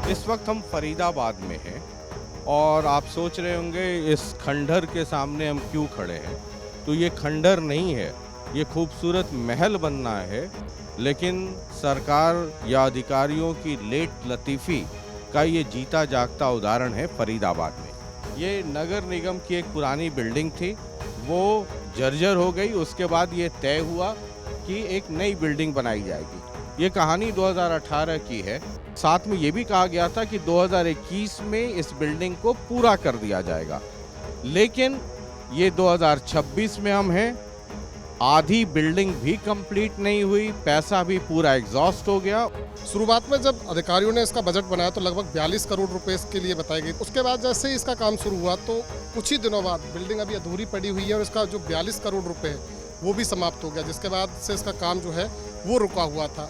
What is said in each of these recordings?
इस वक्त हम फरीदाबाद में हैं और आप सोच रहे होंगे इस खंडहर के सामने हम क्यों खड़े हैं। तो ये खंडहर नहीं है, ये खूबसूरत महल बनना है, लेकिन सरकार या अधिकारियों की लेट लतीफ़ी का ये जीता जागता उदाहरण है फरीदाबाद में। ये नगर निगम की एक पुरानी बिल्डिंग थी, वो जर्जर हो गई। उसके बाद ये तय हुआ कि एक नई बिल्डिंग बनाई जाएगी। ये कहानी 2018 की है। साथ में ये भी कहा गया था कि 2021 में इस बिल्डिंग को पूरा कर दिया जाएगा, लेकिन ये 2026 में हम हैं। आधी बिल्डिंग भी कंप्लीट नहीं हुई, पैसा भी पूरा एग्जॉस्ट हो गया। शुरुआत में जब अधिकारियों ने इसका बजट बनाया तो लगभग 42 करोड़ रुपए इसके लिए बताई गई। उसके बाद जैसे ही इसका काम शुरू हुआ तो कुछ ही दिनों बाद बिल्डिंग अभी अधूरी पड़ी हुई है और इसका जो 42 करोड़ रुपए है वो भी समाप्त हो गया, जिसके बाद से इसका काम जो है वो रुका हुआ था।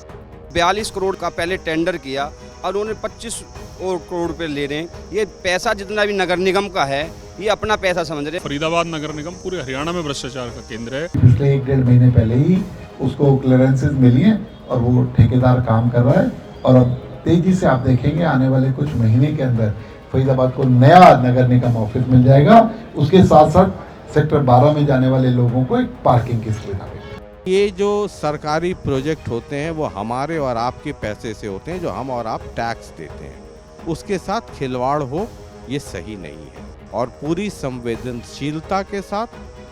42 करोड़ का पहले टेंडर किया और उन्होंने 25 और करोड़ रुपए ले रहे हैं। ये पैसा जितना भी नगर निगम का है ये अपना पैसा समझ रहे हैं। फरीदाबाद नगर निगम पूरे हरियाणा में भ्रष्टाचार का केंद्र है। पिछले 1-1.5 महीने पहले ही उसको क्लियरेंसेस मिली हैं और वो ठेकेदार काम कर रहा है और अब तेजी से आप देखेंगे आने वाले कुछ महीने के अंदर फरीदाबाद को नया नगर निगम ऑफिस मिल जाएगा। उसके साथ साथ सेक्टर 12 में जाने वाले लोगों को एक पार्किंग की सुविधा मिलेगी। ये जो सरकारी प्रोजेक्ट होते हैं वो हमारे और आपके पैसे से होते हैं, जो हम और आप टैक्स देते हैं। उसके साथ खिलवाड़ हो ये सही नहीं है और पूरी संवेदनशीलता के साथ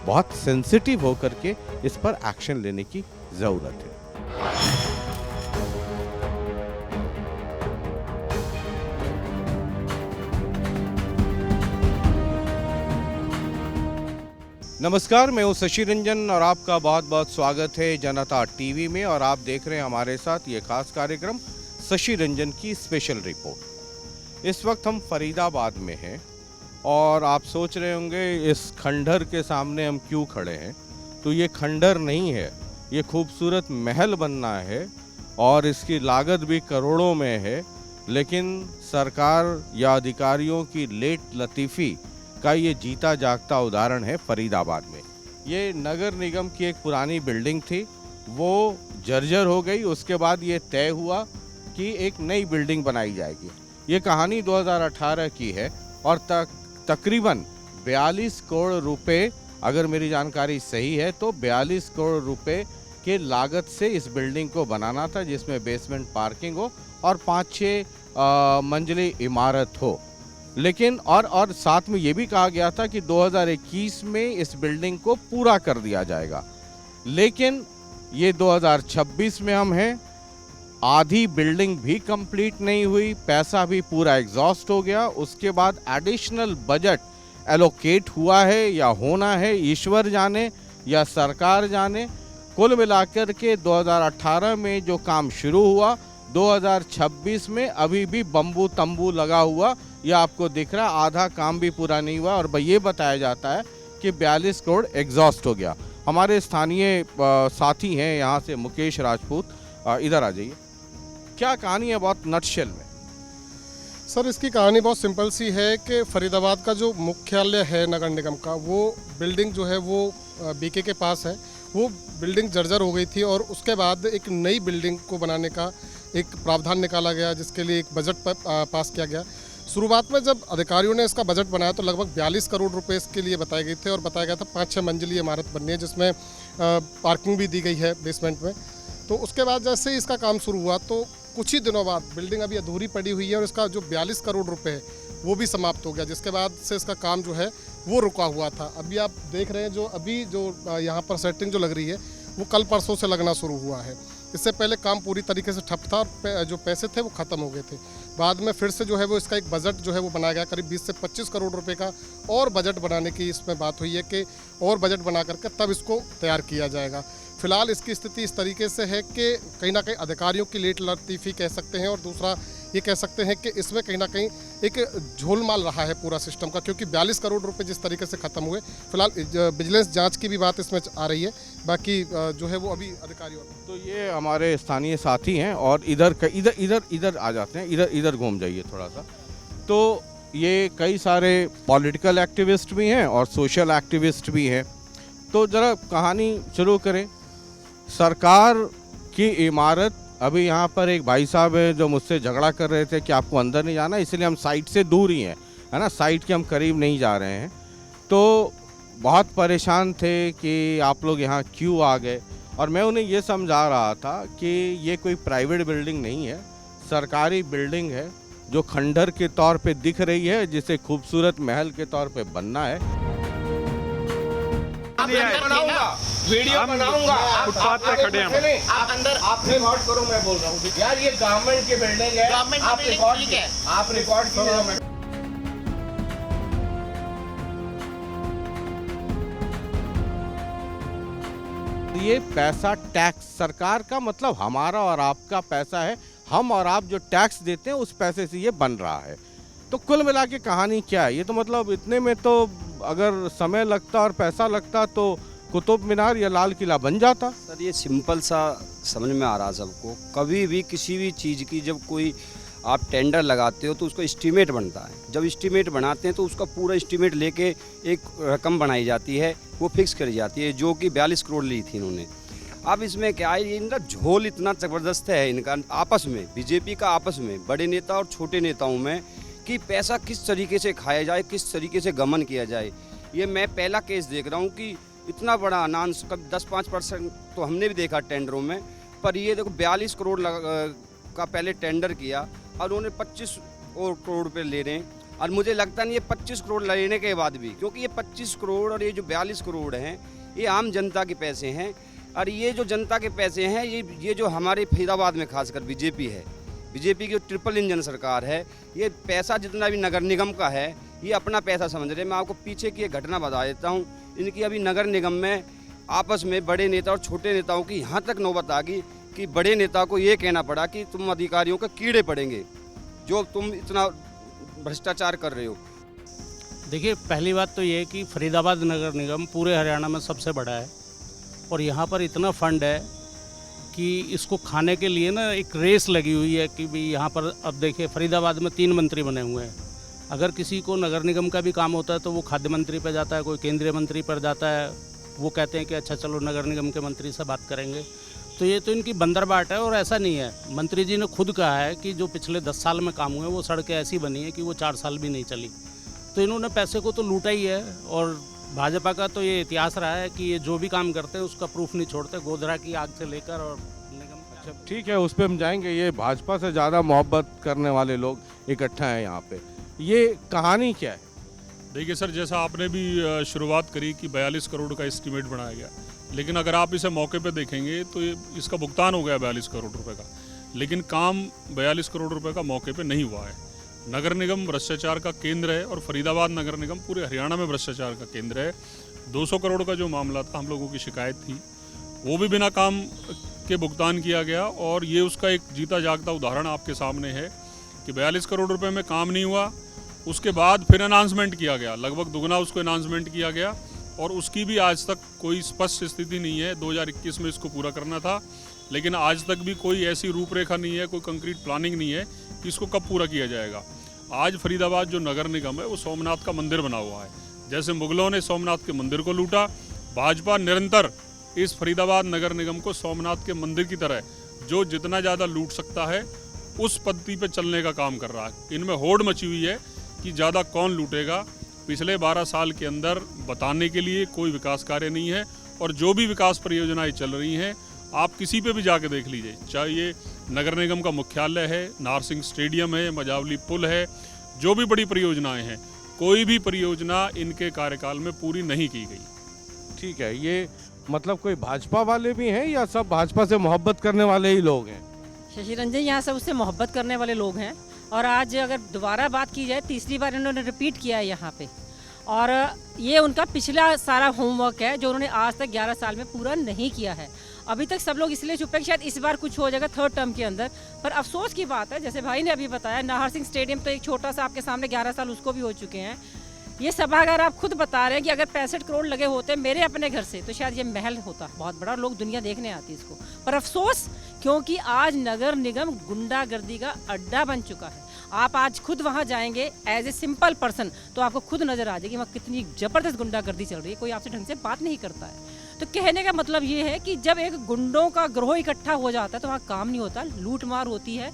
बहुत सेंसिटिव होकर के इस पर एक्शन लेने की ज़रूरत है। नमस्कार, मैं हूं शशि रंजन और आपका बहुत बहुत स्वागत है जनता टीवी में। और आप देख रहे हैं हमारे साथ ये खास कार्यक्रम शशि रंजन की स्पेशल रिपोर्ट। इस वक्त हम फरीदाबाद में हैं और आप सोच रहे होंगे इस खंडहर के सामने हम क्यों खड़े हैं। तो ये खंडहर नहीं है, ये खूबसूरत महल बनना है और इसकी लागत भी करोड़ों में है, लेकिन सरकार या अधिकारियों की लेट लतीफ़ी का ये जीता जागता उदाहरण है फरीदाबाद में। ये नगर निगम की एक पुरानी बिल्डिंग थी, वो जर्जर हो गई। उसके बाद ये तय हुआ कि एक नई बिल्डिंग बनाई जाएगी। ये कहानी 2018 की है और तकरीबन 42 करोड़ रुपए, अगर मेरी जानकारी सही है तो 42 करोड़ रुपए के लागत से इस बिल्डिंग को बनाना था, जिसमें बेसमेंट पार्किंग हो और 5-6 मंजिली इमारत हो। लेकिन और साथ में ये भी कहा गया था कि 2021 में इस बिल्डिंग को पूरा कर दिया जाएगा, लेकिन ये 2026 में हम हैं। आधी बिल्डिंग भी कंप्लीट नहीं हुई, पैसा भी पूरा एग्जॉस्ट हो गया। उसके बाद एडिशनल बजट एलोकेट हुआ है या होना है, ईश्वर जाने या सरकार जाने। कुल मिलाकर के 2018 में जो काम शुरू हुआ, 2026 में अभी भी बम्बू तंबू लगा हुआ ये आपको दिख रहा, आधा काम भी पूरा नहीं हुआ। और ये बताया जाता है कि 42 करोड़ एग्जॉस्ट हो गया। हमारे स्थानीय साथी हैं यहाँ से, मुकेश राजपूत, इधर आ जाइए। क्या कहानी है बहुत नटशेल में? सर, इसकी कहानी बहुत सिंपल सी है कि फरीदाबाद का जो मुख्यालय है नगर निगम का, वो बिल्डिंग जो है वो बीके के पास है। वो बिल्डिंग जर्जर हो गई थी और उसके बाद एक नई बिल्डिंग को बनाने का एक प्रावधान निकाला गया, जिसके लिए एक बजट पास किया गया। शुरुआत में जब अधिकारियों ने इसका बजट बनाया तो लगभग 42 करोड़ रुपए इसके लिए बताए गए थे और बताया गया था 5-6 मंजिली इमारत बननी है, जिसमें पार्किंग भी दी गई है बेसमेंट में। तो उसके बाद जैसे ही इसका काम शुरू हुआ तो कुछ ही दिनों बाद बिल्डिंग अभी अधूरी पड़ी हुई है और इसका जो 42 करोड़ रुपए है वो भी समाप्त हो गया, जिसके बाद से इसका काम जो है वो रुका हुआ था। अभी आप देख रहे हैं जो यहाँ पर सेटिंग जो लग रही है वो कल परसों से लगना शुरू हुआ है। इससे पहले काम पूरी तरीके से ठप था और जो पैसे थे वो ख़त्म हो गए थे। बाद में फिर से जो है वो इसका एक बजट जो है वो बनाया गया, करीब 20 से 25 करोड़ रुपए का और बजट बनाने की इसमें बात हुई है कि और बजट बना करके तब इसको तैयार किया जाएगा। फिलहाल इसकी स्थिति इस तरीके से है कि कहीं ना कहीं अधिकारियों की लेट लतीफ़ी कह सकते हैं और दूसरा ये कह सकते हैं कि इसमें कहीं ना कहीं एक झोलमाल रहा है पूरा सिस्टम का, क्योंकि 42 करोड़ रुपए जिस तरीके से ख़त्म हुए। फिलहाल विजिलेंस जांच की भी बात इसमें आ रही है, बाकी जो है वो अभी अधिकारियों। तो ये हमारे स्थानीय साथी हैं और इधर आ जाते हैं, इधर घूम जाइए थोड़ा सा। तो ये कई सारे पॉलिटिकल एक्टिविस्ट भी हैं और सोशल एक्टिविस्ट भी हैं। तो ज़रा कहानी शुरू करें। सरकार की इमारत अभी यहाँ पर एक भाई साहब है जो मुझसे झगड़ा कर रहे थे कि आपको अंदर नहीं जाना, इसलिए हम साइट से दूर ही हैं, है ना, साइट के हम करीब नहीं जा रहे हैं। तो बहुत परेशान थे कि आप लोग यहाँ क्यों आ गए, और मैं उन्हें ये समझा रहा था कि ये कोई प्राइवेट बिल्डिंग नहीं है, सरकारी बिल्डिंग है जो खंडहर के तौर पे दिख रही है, जिसे खूबसूरत महल के तौर पे बनना है। वीडियो बनाऊंगा, फुटपाथ पे खड़े हैं आप अंदर आप रिकॉर्ड करो, मैं बोल रहा हूँ यार ये गवर्नमेंट की बिल्डिंग है, आप रिकॉर्ड कीजिए। ये पैसा टैक्स सरकार का, मतलब हमारा और आपका पैसा है, हम और आप जो टैक्स देते हैं उस पैसे से ये बन रहा है। तो कुल मिला के कहानी क्या है, ये तो मतलब इतने में तो अगर समय लगता और पैसा लगता तो कुतुब मीनार या लाल किला बन जाता। सर ये सिंपल सा समझ में आ रहा सबको। कभी भी किसी भी चीज़ की जब कोई आप टेंडर लगाते हो तो उसका एस्टीमेट बनता है। जब एस्टीमेट बनाते हैं तो उसका पूरा एस्टीमेट लेके एक रकम बनाई जाती है, वो फिक्स करी जाती है, जो कि 42 करोड़ ली थी इन्होंने। अब इसमें क्या है, ये इनका झोल इतना ज़बरदस्त है इनका आपस में, बीजेपी का आपस में, बड़े नेता और छोटे नेताओं में, कि पैसा किस तरीके से खाया जाए, किस तरीके से गमन किया जाए। ये मैं पहला केस देख रहा हूँ कि इतना बड़ा अनाउंस, कब 10-5% तो हमने भी देखा टेंडरों में, पर ये देखो 42 करोड़ का पहले टेंडर किया और उन्होंने 25 और करोड़ रुपये ले रहे हैं। और मुझे लगता नहीं ये 25 करोड़ लेने के बाद भी, क्योंकि ये 25 करोड़ और ये जो 42 करोड़ हैं ये आम जनता के पैसे हैं। और ये जो जनता के पैसे हैं ये जो हमारे फरीदाबाद में खासकर बीजेपी है, बीजेपी की ट्रिपल इंजन सरकार है, ये पैसा जितना भी नगर निगम का है ये अपना पैसा समझ रहे हैं। मैं आपको पीछे की एक घटना बता देता हूँ। इनकी अभी नगर निगम में आपस में बड़े नेता और छोटे नेताओं की यहाँ तक नौबत आ गई कि बड़े नेता को ये कहना पड़ा कि तुम अधिकारियों के कीड़े पड़ेंगे जो तुम इतना भ्रष्टाचार कर रहे हो। देखिए, पहली बात तो ये है कि फरीदाबाद नगर निगम पूरे हरियाणा में सबसे बड़ा है और यहाँ पर इतना फंड है कि इसको खाने के लिए ना एक रेस लगी हुई है कि भाई यहाँ पर, अब देखिए फरीदाबाद में 3 मंत्री बने हुए हैं। अगर किसी को नगर निगम का भी काम होता है तो वो खाद्य मंत्री पर जाता है, कोई केंद्रीय मंत्री पर जाता है, वो कहते हैं कि अच्छा चलो नगर निगम के मंत्री से बात करेंगे। तो ये तो इनकी बंदरबाट है। और ऐसा नहीं है, मंत्री जी ने खुद कहा है कि जो पिछले 10 साल में काम हुए वो सड़कें ऐसी बनी है कि वो 4 साल भी नहीं चली। तो इन्होंने पैसे को तो लूटा ही है। और भाजपा का तो ये इतिहास रहा है कि ये जो भी काम करते हैं उसका प्रूफ नहीं छोड़ते, गोधरा की आग से लेकर और निगम। अच्छा ठीक है, उस पर हम जाएंगे। ये भाजपा से ज़्यादा मोहब्बत करने वाले लोग इकट्ठा हैं यहाँ पे, ये कहानी क्या है? देखिए सर, जैसा आपने भी शुरुआत करी कि 42 करोड़ का एस्टीमेट बनाया गया, लेकिन अगर आप इसे मौके पे देखेंगे तो इसका भुगतान हो गया 42 करोड़ रुपए का, लेकिन काम 42 करोड़ रुपए का मौके पे नहीं हुआ है। नगर निगम भ्रष्टाचार का केंद्र है और फरीदाबाद नगर निगम पूरे हरियाणा में भ्रष्टाचार का केंद्र है। 200 करोड़ का जो मामला था, हम लोगों की शिकायत थी, वो भी बिना काम के भुगतान किया गया। और ये उसका एक जीता जागता उदाहरण आपके सामने है कि 42 करोड़ रुपये में काम नहीं हुआ, उसके बाद फिर अनाउंसमेंट किया गया, लगभग दुगना उसको अनाउंसमेंट किया गया और उसकी भी आज तक कोई स्पष्ट स्थिति नहीं है। 2021 में इसको पूरा करना था, लेकिन आज तक भी कोई ऐसी रूपरेखा नहीं है, कोई कंक्रीट प्लानिंग नहीं है कि इसको कब पूरा किया जाएगा। आज फरीदाबाद जो नगर निगम है वो सोमनाथ का मंदिर बना हुआ है। जैसे मुगलों ने सोमनाथ के मंदिर को लूटा, भाजपा निरंतर इस फरीदाबाद नगर निगम को सोमनाथ के मंदिर की तरह जो जितना ज़्यादा लूट सकता है उस पद्धति पे चलने का काम कर रहा है। इनमें होड़ मची हुई है कि ज़्यादा कौन लूटेगा। पिछले 12 साल के अंदर बताने के लिए कोई विकास कार्य नहीं है और जो भी विकास परियोजनाएं चल रही हैं आप किसी पे भी जाके देख लीजिए, चाहे ये नगर निगम का मुख्यालय है, नारसिंह स्टेडियम है, मजावली पुल है, जो भी बड़ी परियोजनाएं हैं, कोई भी परियोजना इनके कार्यकाल में पूरी नहीं की गई। ठीक है, ये मतलब कोई भाजपा वाले भी हैं या सब भाजपा से मोहब्बत करने वाले ही लोग हैं? शशि रंजन यहाँ सब उससे मोहब्बत करने वाले लोग हैं। और आज अगर दोबारा बात की जाए, तीसरी बार इन्होंने रिपीट किया है यहाँ पे, और ये उनका पिछला सारा होमवर्क है जो उन्होंने आज तक 11 साल में पूरा नहीं किया है। अभी तक सब लोग इसलिए चुप है कि शायद इस बार कुछ हो जाएगा 3rd टर्म के अंदर। पर अफसोस की बात है, जैसे भाई ने अभी बताया, नाहर सिंह स्टेडियम तो एक छोटा सा आपके सामने 11 साल उसको भी हो चुके हैं। ये सभागार आप खुद बता रहे हैं कि अगर 65 करोड़ लगे होते मेरे अपने घर से तो शायद ये महल होता बहुत बड़ा, लोग दुनिया देखने आती इसको। पर अफसोस, क्योंकि आज नगर निगम गुंडागर्दी का अड्डा बन चुका है। आप आज खुद वहाँ जाएंगे एज ए सिंपल पर्सन तो आपको खुद नज़र आ जाएगी वहाँ कितनी ज़बरदस्त गुंडागर्दी चल रही है। कोई आपसे ढंग से बात नहीं करता है। तो कहने का मतलब ये है कि जब एक गुंडों का गिरोह इकट्ठा हो जाता है तो वहाँ काम नहीं होता, लूटमार होती है।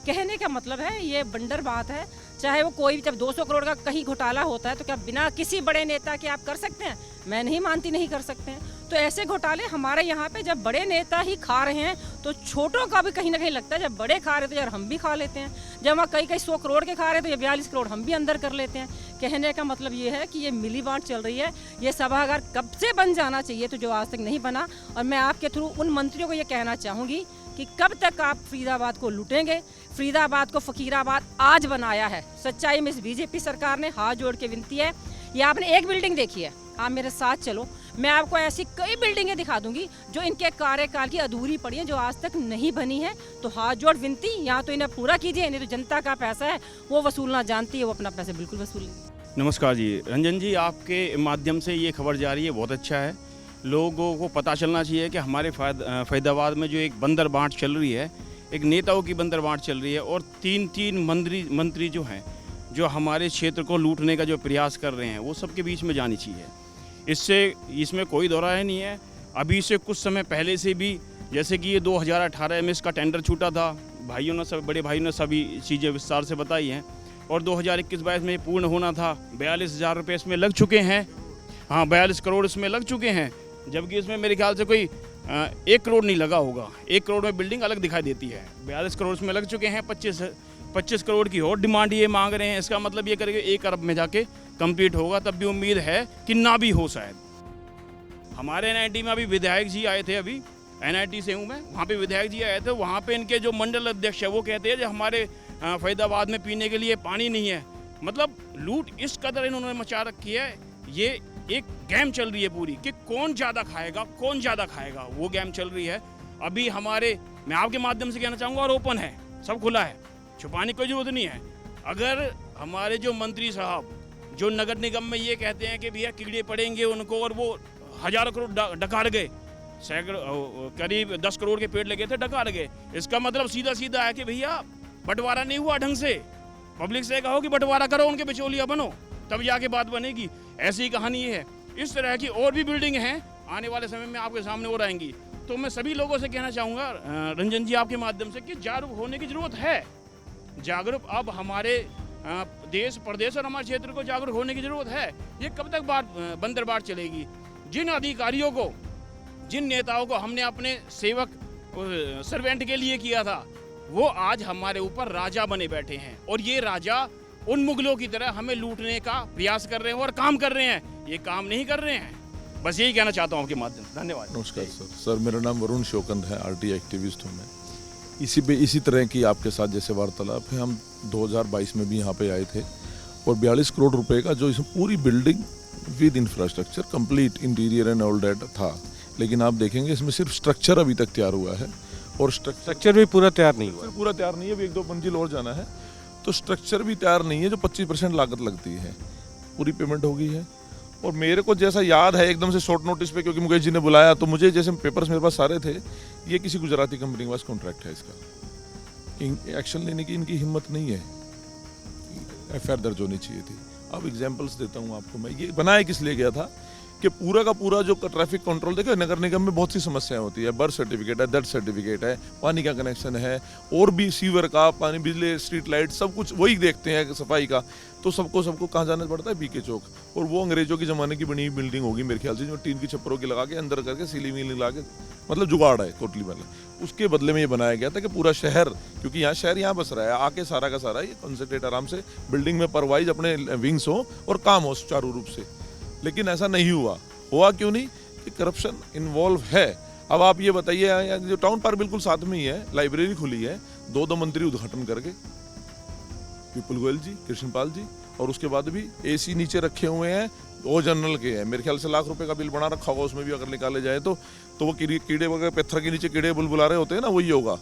कहने का मतलब है ये बंडर बात है। चाहे वो कोई भी, जब 200 करोड़ का कहीं घोटाला होता है तो क्या बिना किसी बड़े नेता के आप कर सकते हैं? मैं नहीं मानती नहीं कर सकते हैं। तो ऐसे घोटाले हमारे यहाँ पे जब बड़े नेता ही खा रहे हैं तो छोटों का भी कहीं ना कहीं लगता है जब बड़े खा रहे तो यार हम भी खा लेते हैं। जब वहाँ कई 100 करोड़ के खा रहे तो ये 42 करोड़ हम भी अंदर कर लेते हैं। कहने का मतलब ये है कि ये मिली बांट चल रही है। ये सभागार कब से बन जाना चाहिए तो जो आज तक नहीं बना। और मैं आपके थ्रू उन मंत्रियों को ये कहना चाहूँगी कि कब तक आप फरीदाबाद को लूटेंगे। फरीदाबाद को फकीराबाद आज बनाया है। सच्चाई में इस बीजेपी सरकार ने हाथ जोड़ के विनती है। ये आपने एक बिल्डिंग देखी है, आप मेरे साथ चलो, मैं आपको ऐसी कई बिल्डिंगें दिखा दूंगी जो इनके कार्यकाल की अधूरी पड़ी हैं, जो आज तक नहीं बनी है। तो हाथ जोड़ विनती, यहाँ तो इन्हें पूरा कीजिए, नहीं तो जनता का पैसा है वो वसूलना जानती है, वो अपना पैसा बिल्कुल वसूल लेंगे। नमस्कार जी, रंजन जी, आपके माध्यम से ये खबर जा रही है, बहुत अच्छा है। लोगों को पता चलना चाहिए कि हमारे फरीदाबाद में जो एक बंदर बांट चल रही है, एक नेताओं की बंदर बांट चल रही है, और तीन मंत्री जो हैं, जो हमारे क्षेत्र को लूटने का जो प्रयास कर रहे हैं, वो सबके बीच में जानी चाहिए। इसमें कोई दो राय नहीं है। अभी से कुछ समय पहले से भी, जैसे कि ये 2018 में इसका टेंडर छूटा था, बड़े भाइयों ने सभी चीज़ें विस्तार से बताई हैं, और 2021-22 में पूर्ण होना था। 42,000 रुपये इसमें लग चुके हैं। हाँ, 42 करोड़ इसमें लग चुके हैं, जबकि इसमें मेरे ख्याल से कोई 1 करोड़ नहीं लगा होगा। 1 करोड़ में बिल्डिंग अलग दिखाई देती है। 42 करोड़ इसमें लग चुके हैं। 25 करोड़ की और डिमांड ये मांग रहे हैं। इसका मतलब ये करेंगे 1 अरब में जाके कंप्लीट होगा। तब भी उम्मीद है कि ना भी हो शायद। हमारे NIT में अभी विधायक जी आए थे, अभी NIT से हूँ मैं, वहाँ पे विधायक जी आए थे। वहाँ पे इनके जो मंडल अध्यक्ष है वो कहते हैं कि हमारे फरीदाबाद में पीने के लिए पानी नहीं है। मतलब लूट इस कदर इन्होंने मचा रखी है। ये एक गेम चल रही है पूरी कि कौन ज़्यादा खाएगा, वो गेम चल रही है। अभी मैं आपके माध्यम से कहना चाहूँगा, और ओपन है, सब खुला है, छुपाने की कोई जरूरत नहीं है। अगर हमारे जो मंत्री साहब जो नगर निगम में ये कहते हैं कि भैया कीड़े पड़ेंगे उनको, और वो हज़ारों करोड़ डकार गए, करीब 10 करोड़ के पेड़ लगे थे, डकार गए। इसका मतलब सीधा है कि भैया बंटवारा नहीं हुआ ढंग से। पब्लिक से कहो कि बंटवारा करो, उनके बिचौलिया बनो, तब जाके बात बनेगी। ऐसी ही कहानी है। इस तरह की और भी बिल्डिंग हैं, आने वाले समय में आपके सामने और आएंगी। तो मैं सभी लोगों से कहना चाहूँगा, रंजन जी, आपके माध्यम से, कि जागरूक होने की ज़रूरत है। अब हमारे देश प्रदेश और हमारे क्षेत्र को जागरूक होने की ज़रूरत है। ये कब तक बंदर बांट चलेगी? जिन अधिकारियों को, जिन नेताओं को हमने अपने सर्वेंट के लिए किया था, वो आज हमारे ऊपर राजा बने बैठे हैं, और ये राजा उन मुगलों की तरह हमें लूटने का प्रयास कर रहे हैं और काम कर रहे हैं। ये काम नहीं कर रहे हैं। बस यही कहना चाहता हूँ आपके माध्यम से। धन्यवाद। नमस्कार सर, मेरा नाम वरुण शोकंद है, RT एक्टिविस्ट हूँ मैं। इसी तरह की आपके साथ जैसे वार्तालाप है, हम 2022 में भी यहाँ पे आए थे, और 42 करोड़ रुपए का जो इसमें पूरी building with infrastructure complete interior and all that था। लेकिन आप देखेंगे इसमें सिर्फ स्ट्रक्चर अभी तक तैयार हुआ है, और स्ट्रक्चर भी पूरा तैयार नहीं हुआ। पूरा तैयार नहीं है, अभी 1-2 मंजिल और जाना है। तो स्ट्रक्चर भी तैयार नहीं है, जो 25% लागत लगती है, पूरी पेमेंट हो गई है। और मेरे को जैसा याद है एकदम से शॉर्ट नोटिस पे, क्योंकि मुकेश जी ने बुलाया, तो मुझे जैसे पेपर्स मेरे पास सारे थे, ये किसी गुजराती कंपनी के पास कॉन्ट्रैक्ट है। इसका एक्शन लेने की इनकी हिम्मत नहीं है। FIR दर्ज होनी चाहिए थी। अब एग्जांपल्स देता हूँ आपको मैं। ये बनाया किस लिए गया था कि पूरा का पूरा जो ट्रैफिक कंट्रोल, देखो नगर निगम में बहुत सी समस्याएं होती है। बर्थ सर्टिफिकेट है, डेथ सर्टिफिकेट है, पानी का कनेक्शन है, और भी सीवर का पानी, बिजली, स्ट्रीट लाइट, सब कुछ वही देखते हैं, सफाई का। तो सबको कहाँ जाना पड़ता है? BK चौक। और वो अंग्रेजों के ज़माने की बनी हुई बिल्डिंग होगी मेरे ख्याल से, जो टीन की छप्परों की लगा के अंदर करके सीलिंग लगा के, मतलब जुगाड़ है टोटली वाला। उसके बदले में ये बनाया गया था कि पूरा शहर, क्योंकि यहाँ शहर यहाँ बस रहा है, आके सारा का सारा ये कॉन्सेंट्रेट आराम से बिल्डिंग में परवाइज अपने विंग्स हो और काम हो सुचारू रूप से। लेकिन ऐसा नहीं हुआ क्यों नहीं? कि करप्शन इन्वॉल्व है। अब आप ये बताइए, जो टाउन पार्क बिल्कुल साथ में ही है, लाइब्रेरी खुली है, 2 मंत्री उद्घाटन करके, विपुल गोयल जी, कृष्णपाल जी, और उसके बाद भी AC नीचे रखे हुए हैं, वो जनरल के हैं। मेरे ख्याल से लाख रुपए का बिल बना रखा होगा, उसमें भी अगर निकाले जाए तो वो कीड़े वगैरह पत्थर के नीचे कीड़े बुलबुला रहे होते हैं ना, वही होगा।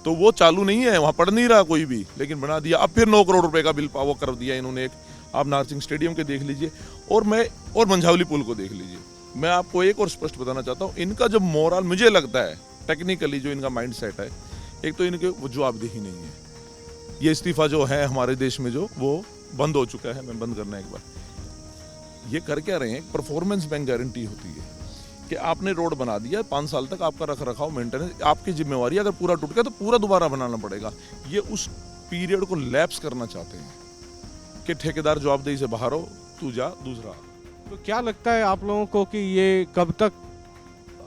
तो वो चालू नहीं है, वहाँ पढ़ नहीं रहा कोई भी, लेकिन बना दिया। अब फिर 9 करोड़ रुपए का बिल वो कर दिया इन्होंने। आप नारसिंह स्टेडियम के देख लीजिए, और मंझावली पुल को देख लीजिए। मैं आपको एक और स्पष्ट बताना चाहता हूँ, इनका जो मोरल मुझे लगता है टेक्निकली जो इनका माइंड सेट है, एक तो इनके वो जवाबदेही नहीं है। ये इस्तीफा जो है हमारे देश में जो वो बंद हो चुका है, मैं बंद करना एक बार। ये कर क्या रहे हैं? परफॉर्मेंस बैंक गारंटी होती है कि आपने रोड बना दिया, 5 साल तक आपका रख रखाव मेंटेनेंस आपकी जिम्मेवारी, अगर पूरा टूट गया तो पूरा दोबारा बनाना पड़ेगा। ये उस पीरियड को लैप्स करना चाहते हैं कि ठेकेदार जवाबदेही से बाहर हो, तू जा दूसरा। तो क्या लगता है आप लोगों को कि ये कब तक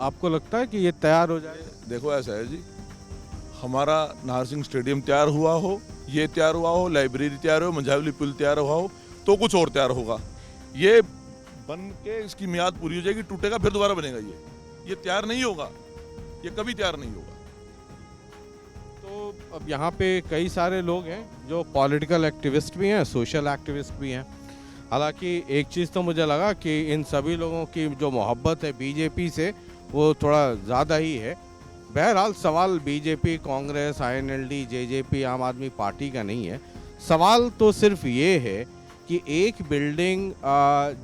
आपको लगता है कि ये तैयार हो जाए? देखो ऐसा है जी, हमारा नाहर सिंह स्टेडियम तैयार हुआ हो, ये तैयार हुआ हो, लाइब्रेरी तैयार हो, मंझावली पुल तैयार हुआ हो, तो कुछ और तैयार होगा। ये बन के इसकी मियाद पूरी हो जाएगी, टूटेगा फिर दोबारा बनेगा। ये तैयार नहीं होगा, ये कभी तैयार नहीं होगा। तो अब यहाँ पे कई सारे लोग हैं जो पॉलिटिकल एक्टिविस्ट भी हैं, सोशल एक्टिविस्ट भी हैं। हालांकि एक चीज़ तो मुझे लगा कि इन सभी लोगों की जो मोहब्बत है बीजेपी से वो थोड़ा ज़्यादा ही है। बहरहाल सवाल बीजेपी, कांग्रेस, INLD, JJP, आम आदमी पार्टी का नहीं है। सवाल तो सिर्फ ये है कि एक बिल्डिंग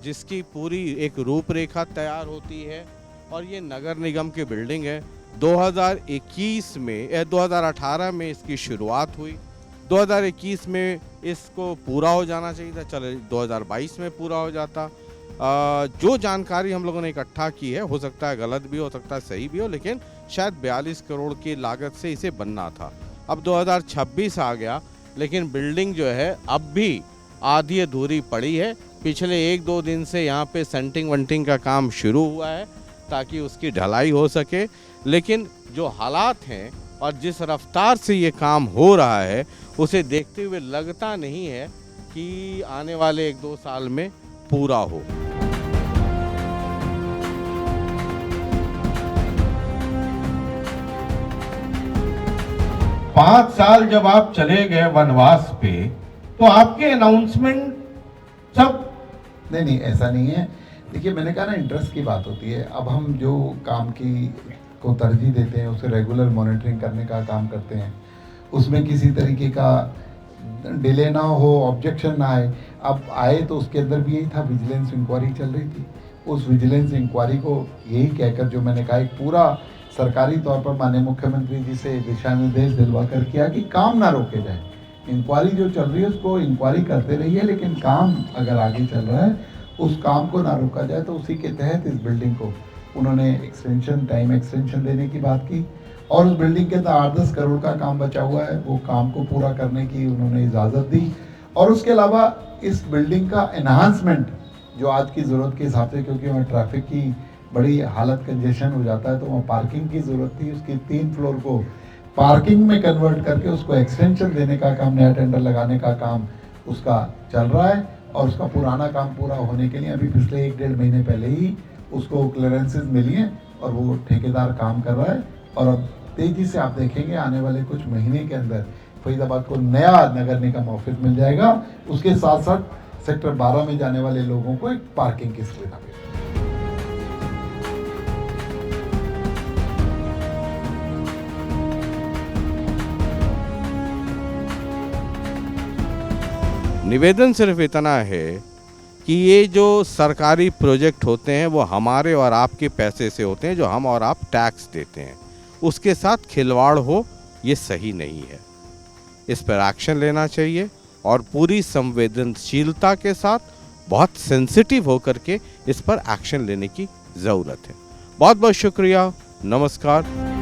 जिसकी पूरी एक रूपरेखा तैयार होती है, और ये नगर निगम की बिल्डिंग है। 2018 में इसकी शुरुआत हुई, 2021 में इसको पूरा हो जाना चाहिए था, चले 2022 में पूरा हो जाता। जो जानकारी हम लोगों ने इकट्ठा की है, हो सकता है गलत भी हो सकता है सही भी हो, लेकिन शायद 42 करोड़ की लागत से इसे बनना था। अब 2026 आ गया, लेकिन बिल्डिंग जो है अब भी आधी अधूरी पड़ी है। पिछले 1-2 दिन से यहाँ पे सेंटिंग वंटिंग का काम शुरू हुआ है ताकि उसकी ढलाई हो सके, लेकिन जो हालात हैं और जिस रफ्तार से ये काम हो रहा है उसे देखते हुए लगता नहीं है कि आने वाले 1-2 साल में पूरा हो। 5 साल जब आप चले गए वनवास पे, तो आपके अनाउंसमेंट सब नहीं ऐसा नहीं है। देखिए मैंने कहा ना, इंटरेस्ट की बात होती है। अब हम जो काम की को तरजीह देते हैं, उसे रेगुलर मॉनिटरिंग करने का काम करते हैं, उसमें किसी तरीके का डिले ना हो, ऑब्जेक्शन ना आए। अब आए तो उसके अंदर भी यही था, विजिलेंस इंक्वायरी चल रही थी। उस विजिलेंस इंक्वायरी को यही कहकर, जो मैंने कहा, एक पूरा सरकारी तौर पर माननीय मुख्यमंत्री जी से दिशा निर्देश दिलवा कर किया कि काम ना रोके जाए। इंक्वायरी जो चल रही है उसको इंक्वायरी करते रहिए, लेकिन काम अगर आगे चल रहा है उस काम को ना रोका जाए। तो उसी के तहत इस बिल्डिंग को उन्होंने टाइम एक्सटेंशन देने की बात की, और उस बिल्डिंग के अंदर 8-10 करोड़ का काम बचा हुआ है, वो काम को पूरा करने की उन्होंने इजाज़त दी। और उसके अलावा इस बिल्डिंग का एनहांसमेंट जो आज की ज़रूरत के हिसाब से, क्योंकि वहाँ ट्रैफिक की बड़ी हालत कंजेशन हो जाता है, तो वहाँ पार्किंग की ज़रूरत थी। उसकी 3 फ्लोर को पार्किंग में कन्वर्ट करके उसको एक्सटेंशन देने का काम, नया टेंडर लगाने का काम उसका चल रहा है। और उसका पुराना काम पूरा होने के लिए अभी पिछले 1-1.5 महीने पहले ही उसको क्लियरेंसेस मिली हैं और वो ठेकेदार काम कर रहा है। और अब तेज़ी से आप देखेंगे आने वाले कुछ महीने के अंदर फरीदाबाद को नया नगर निगम ऑफिस मिल जाएगा। उसके साथ साथ सेक्टर 12 में जाने वाले लोगों को एक पार्किंग की सुविधा मिलेगी। निवेदन सिर्फ इतना है कि ये जो सरकारी प्रोजेक्ट होते हैं वो हमारे और आपके पैसे से होते हैं, जो हम और आप टैक्स देते हैं। उसके साथ खिलवाड़ हो, ये सही नहीं है। इस पर एक्शन लेना चाहिए और पूरी संवेदनशीलता के साथ, बहुत सेंसिटिव होकर के इस पर एक्शन लेने की ज़रूरत है। बहुत बहुत शुक्रिया, नमस्कार।